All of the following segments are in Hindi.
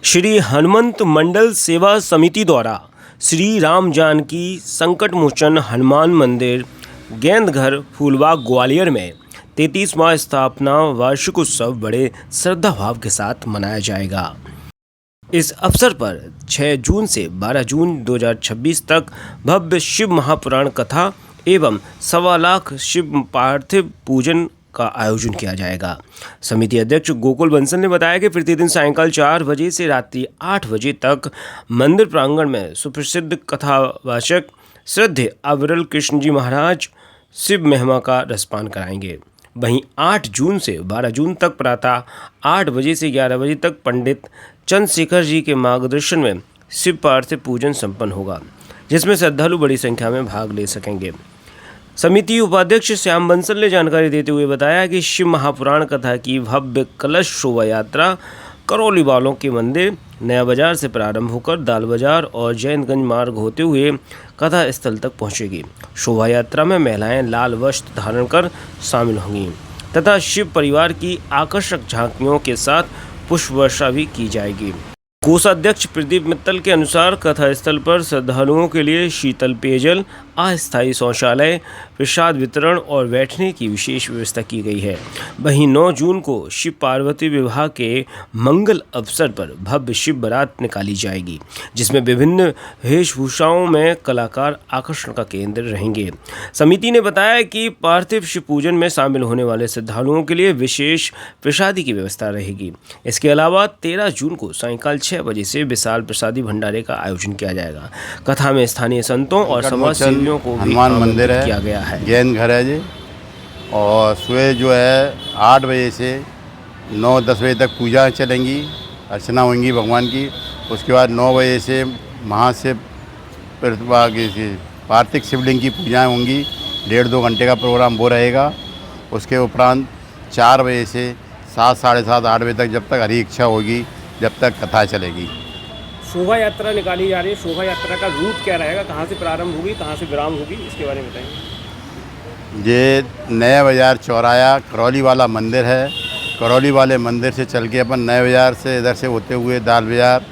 श्री हनुमंत मंडल सेवा समिति द्वारा श्री राम जानकी संकट मोचन हनुमान मंदिर गेंदघर फूलबाग ग्वालियर में 33वां स्थापना वार्षिक उत्सव बड़े श्रद्धाभाव के साथ मनाया जाएगा। इस अवसर पर 6 जून से 12 जून 2026 तक भव्य शिव महापुराण कथा एवं 1.25 लाख शिव पार्थिव पूजन का आयोजन किया जाएगा। समिति अध्यक्ष गोकुल बंसल ने बताया कि प्रतिदिन सायंकाल 4 बजे से रात्रि 8 बजे तक मंदिर प्रांगण में सुप्रसिद्ध कथावाचक श्रद्धेय अविरल कृष्ण जी महाराज शिव महिमा का रसपान कराएंगे। वहीं 8 जून से 12 जून तक प्रातः 8 बजे से 11 बजे तक पंडित चंद्रशेखर जी के मार्गदर्शन में शिव पार्थिव पूजन संपन्न होगा, जिसमें श्रद्धालु बड़ी संख्या में भाग ले सकेंगे। समिति उपाध्यक्ष श्याम बंसल ने जानकारी देते हुए बताया कि शिव महापुराण कथा की भव्य कलश शोभा यात्रा करौली वालों के मंदिर नया बाजार से प्रारंभ होकर दाल बाजार और जैनगंज मार्ग होते हुए कथा स्थल तक पहुंचेगी। शोभा यात्रा में महिलाएं लाल वस्त्र धारण कर शामिल होंगी तथा शिव परिवार की आकर्षक झांकियों के साथ पुष्प वर्षा भी की जाएगी। कोषाध्यक्ष प्रदीप मित्तल के अनुसार कथा स्थल पर श्रद्धालुओं के लिए शीतल पेयजल, अस्थायी शौचालय, प्रसाद वितरण और बैठने की विशेष व्यवस्था की गई है। वहीं 9 जून को शिव पार्वती विवाह के मंगल अवसर पर भव्य शिव बारात निकाली जाएगी, जिसमें विभिन्न वेशभूषाओं में कलाकार आकर्षण का केंद्र रहेंगे। समिति ने बताया कि पार्थिव शिव पूजन में शामिल होने वाले श्रद्धालुओं के लिए विशेष प्रसादी की व्यवस्था रहेगी। इसके अलावा 13 जून को सायंकाल 6 बजे से विशाल प्रसादी भंडारे का आयोजन किया जाएगा। कथा में स्थानीय संतों और समाज सेवियों को हनुमान मंदिर है, किया गया है। गेंदघर है जी, और सुबह जो है 8 बजे से 9-10 बजे तक पूजा चलेंगी, अर्चना होंगी भगवान की। उसके बाद 9 बजे से महाशिव प्रतिभा की पार्थिव शिवलिंग की पूजाएं होंगी। 1.5-2 घंटे का प्रोग्राम वो रहेगा। उसके उपरांत 4 बजे से 7, साढ़े 7, 8 बजे तक, जब तक हरी इच्छा होगी, जब तक कथा चलेगी। शोभा यात्रा निकाली जा रही है, शोभा यात्रा का रूट क्या रहेगा, कहाँ से प्रारंभ होगी, कहाँ से विराम होगी, इसके बारे में बताएंगे। ये नया बाज़ार चौराया करौली वाला मंदिर है। करौली वाले मंदिर से चल के अपन नए बाज़ार से इधर से होते हुए दाल बाज़ार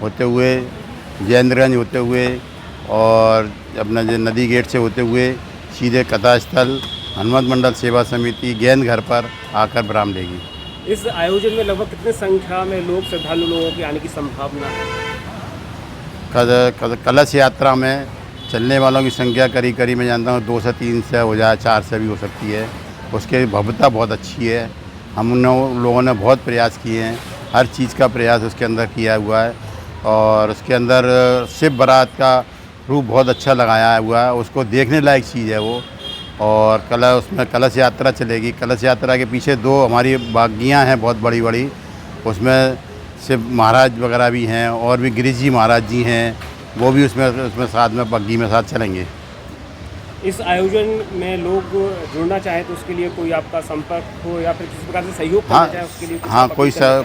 होते हुए जैनगंज होते हुए और अपना जो नदी गेट से होते हुए सीधे कथा स्थल हनुमंत मंडल सेवा समिति गेंदघर पर आकर विराम लेगी। इस आयोजन में लगभग कितने संख्या में लोग, श्रद्धालु लोगों के आने की संभावना है? कलश यात्रा में चलने वालों की संख्या करीब करीब मैं जानता हूँ 2 से 3 से हो जाए, 4 से भी हो सकती है। उसकी भव्यता बहुत अच्छी है। हम उन लोगों ने बहुत प्रयास किए हैं, हर चीज़ का प्रयास उसके अंदर किया हुआ है और उसके अंदर शिव बारात का रूप बहुत अच्छा लगाया हुआ है। उसको देखने लायक चीज़ है वो। और उसमें कलश यात्रा चलेगी। कलश यात्रा के पीछे 2 हमारी बागियाँ हैं बहुत बड़ी बड़ी, उसमें शिव महाराज वगैरह भी हैं और भी गिरीश जी महाराज जी हैं, वो भी उसमें साथ में बग्गी में साथ चलेंगे। इस आयोजन में लोग जुड़ना चाहे तो उसके लिए कोई आपका संपर्क हो या फिर किसी प्रकार से सहयोग करना चाहे उसके लिए? हाँ,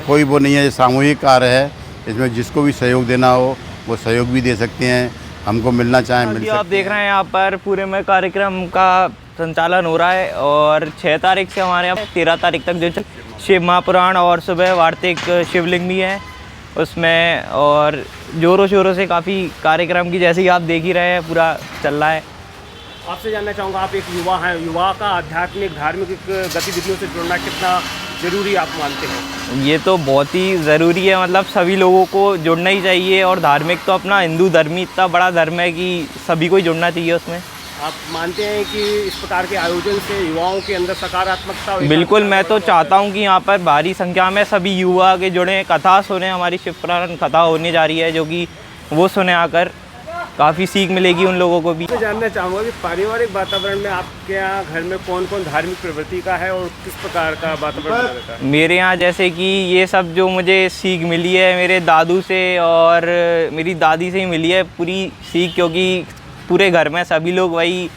कोई वो नहीं है, ये सामूहिक कार्य है। इसमें जिसको भी सहयोग देना हो वो सहयोग भी दे सकते हैं, हमको मिलना चाहें मिल सकते हैं। आप देख रहे हैं यहाँ पर पूरे में कार्यक्रम का संचालन हो रहा है और 6 तारीख से हमारे यहाँ 13 तारीख तक जो शिव महापुराण और सुबह वार्षिक शिवलिंग भी है उसमें, और ज़ोरों शोरों से काफ़ी कार्यक्रम की, जैसे कि आप देख ही रहे हैं, पूरा चल रहा है। आपसे जानना चाहूँगा, आप एक युवा हैं, युवा का आध्यात्मिक धार्मिक गतिविधियों से जुड़ना कितना ज़रूरी आप मानते हैं? ये तो बहुत ही ज़रूरी है, मतलब सभी लोगों को जुड़ना ही चाहिए। और धार्मिक तो अपना हिंदू धर्म ही इतना बड़ा धर्म है कि सभी को ही जुड़ना चाहिए उसमें। आप मानते हैं कि इस प्रकार के आयोजन से युवाओं के अंदर सकारात्मकता? बिल्कुल, मैं तो चाहता हूं कि यहाँ पर भारी संख्या में सभी युवा के जुड़ें, कथा सुने। हमारी शिव पुराण कथा होने जा रही है जो कि वो सुने, आकर काफ़ी सीख मिलेगी उन लोगों को भी। मैं जानना चाहूँगा कि पारिवारिक वातावरण में आपके यहाँ घर में कौन कौन धार्मिक प्रवृत्ति का है और किस प्रकार का वातावरण रहता है? मेरे यहाँ जैसे कि ये सब जो मुझे सीख मिली है मेरे दादू से और मेरी दादी से ही मिली है पूरी सीख, क्योंकि पूरे घर में सभी लोग वही,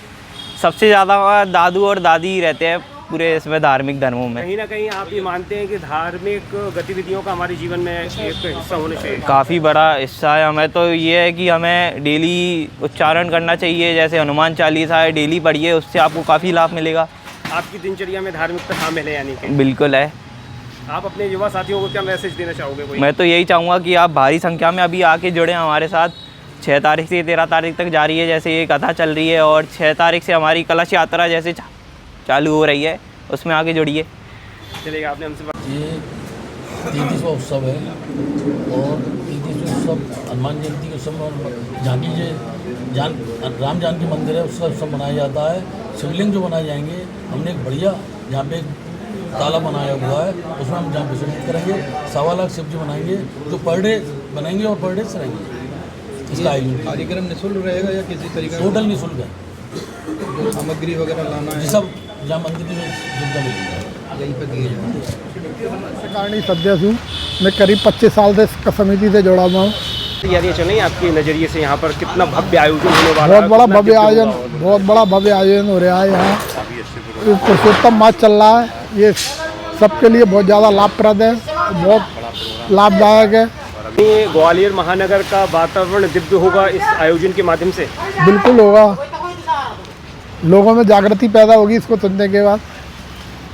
सबसे ज़्यादा दादू और दादी रहते हैं पूरे इसमें धार्मिक धर्मों में। कहीं ना कहीं आप ये मानते हैं कि धार्मिक गतिविधियों का हमारे जीवन में एक हिस्सा होना चाहिए? काफ़ी बड़ा हिस्सा है। हमें तो ये है कि हमें डेली उच्चारण करना चाहिए, जैसे हनुमान चालीसा है, डेली पढ़िए, उससे आपको काफ़ी लाभ मिलेगा। आपकी दिनचर्या में धार्मिकता शामिल है यानी कि? बिल्कुल है। आप अपने युवा साथियों को क्या मैसेज देना चाहोगे? कोई मैं तो यही चाहूँगा कि आप भारी संख्या में अभी आके जुड़े हमारे साथ। 6 तारीख से 13 तारीख तक जारी है जैसे ये कथा चल रही है, और 6 तारीख से हमारी कलश यात्रा जैसे चालू हो रही है, उसमें आके जुड़िए। चलेगा, आपने हमसे ये 33वां उत्सव है और 33वां उत्सव हनुमान जयंती के उत्सव में राम जानकी मंदिर है, उसका उत्सव मनाया जाता है। शिवलिंग जो बनाए जाएंगे, हमने एक बढ़िया यहाँ पे तालाब बनाया हुआ है, उसमें हम जहाँ विसर्जित करेंगे। 1.25 लाख शिव जी बनाएंगे जो पर डे बनाएंगे और पर डे से रहेंगे। इसका आयोजन कार्यक्रम निःशुल्क रहेगा या किसी तरीके टोटल निःशुल्क है। जो सामग्री वगैरह लाना है ये सब जहाँ मंदिर में सुविधा मिलेगी यहीं पर दिए जाएंगे। सरकारणी सदस्य हूँ मैं, करीब 25 साल से इस समिति से जुड़ा हुआ हूँ। तैयारियाँ चल रही हैं आपके नज़रिए से? यहाँ पर कितना भव्य आयोजन होने वाला है? बहुत बड़ा कितना भव्य दिव्य आयोजन, होगा? बहुत बड़ा भव्य आयोजन हो रहा है यहाँ। पुरुषोत्तम मास चल रहा है, ये सबके लिए बहुत ज़्यादा लाभप्रद है, बहुत लाभदायक है। ये ग्वालियर महानगर का वातावरण दिव्य होगा इस आयोजन के माध्यम से। बिल्कुल होगा, लोगों में जागृति पैदा होगी इसको सुनने के बाद।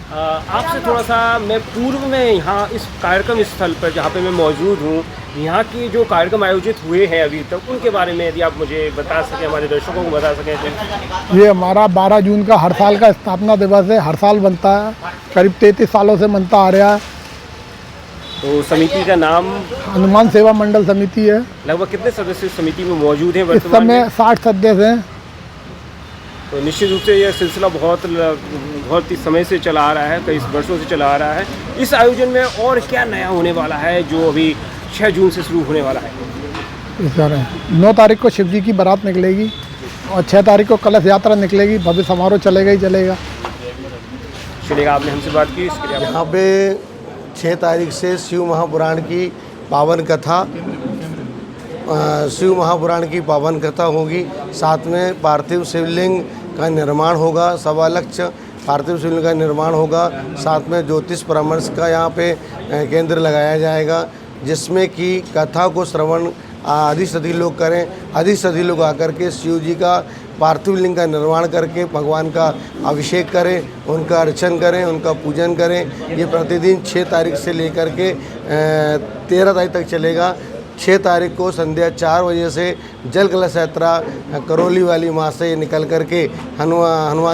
आपसे थोड़ा सा मैं पूर्व में यहाँ इस कार्यक्रम स्थल पर जहाँ पे मैं मौजूद हूँ, यहाँ के जो कार्यक्रम आयोजित हुए हैं अभी तक, उनके बारे में यदि आप मुझे बता सकें, हमारे दर्शकों को बता सकें तो। ये हमारा 12 जून का हर साल का स्थापना दिवस है, हर साल बनता है, करीब 33 सालों से बनता आ रहा है। तो समिति का नाम हनुमान सेवा मंडल समिति है। लगभग कितने सदस्य इस समिति में मौजूद हैं इस वर्तमान समय में? 60 सदस्य हैं। तो निश्चित रूप से यह सिलसिला बहुत ही समय से चला आ रहा है, कई वर्षों से चला आ रहा है। इस आयोजन में और क्या नया होने वाला है जो अभी 6 जून से शुरू होने वाला है? इस बार 9 तारीख को शिव जी की बारात निकलेगी और 6 तारीख को कलश यात्रा निकलेगी, भव्य समारोह चलेगा ही चलेगा। चलेगा, आपने हमसे बात की, इसके लिए यहाँ पे 6 तारीख से शिव महापुराण की पावन कथा होगी। साथ में पार्थिव शिवलिंग का निर्माण होगा, 1.25 लाख पार्थिव शिवलिंग का निर्माण होगा। साथ में ज्योतिष परामर्श का यहाँ पे केंद्र लगाया जाएगा, जिसमें कि कथा को श्रवण अधिक से अधिक लोग करें, अधिक से अधिक लोग आकर के शिव जी का पार्थिव लिंग का निर्माण करके भगवान का अभिषेक करें, उनका अर्चन करें, उनका पूजन करें। ये प्रतिदिन 6 तारीख से लेकर के 13 तारीख तक चलेगा। 6 तारीख को संध्या 4 बजे से जल कलश यात्रा करौली वाली माँ से निकल करके हनुमान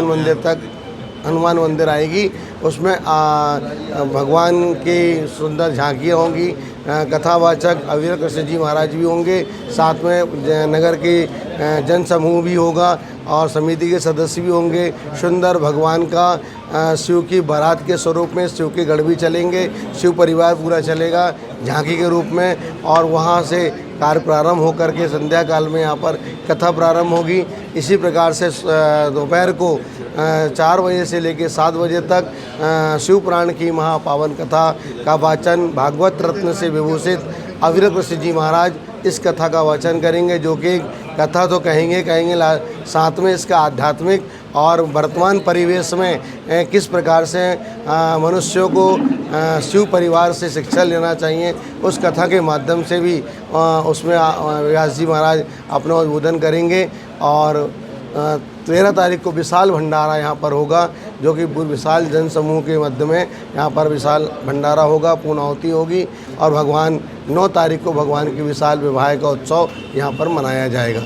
मंदिर आएगी। उसमें भगवान की सुंदर झांकियाँ होंगी, कथावाचक अवीर कृष्ण जी महाराज भी होंगे, साथ में नगर के जन समूह भी होगा और समिति के सदस्य भी होंगे। सुंदर भगवान का शिव की बारात के स्वरूप में शिव के गढ़ भी चलेंगे, शिव परिवार पूरा चलेगा झांकी के रूप में, और वहाँ से कार्य प्रारंभ होकर के संध्या काल में यहाँ पर कथा प्रारंभ होगी। इसी प्रकार से दोपहर को 4 बजे से लेकर 7 बजे तक शिव पुराण की महापावन कथा का वाचन भागवत रत्न से विभूषित अवीर कृष्ण जी महाराज इस कथा का वाचन करेंगे, जो कि कथा तो कहेंगे साथ में इसका आध्यात्मिक और वर्तमान परिवेश में किस प्रकार से मनुष्यों को शिव परिवार से शिक्षा लेना चाहिए, उस कथा के माध्यम से भी उसमें व्यास जी महाराज अपना उद्बोधन करेंगे। और 13 तारीख को विशाल भंडारा यहाँ पर होगा, जो कि विशाल जन समूह के मध्य में यहाँ पर विशाल भंडारा होगा, पूर्णाहुति होगी, और 9 तारीख को भगवान की विशाल विवाह का उत्सव यहाँ पर मनाया जाएगा।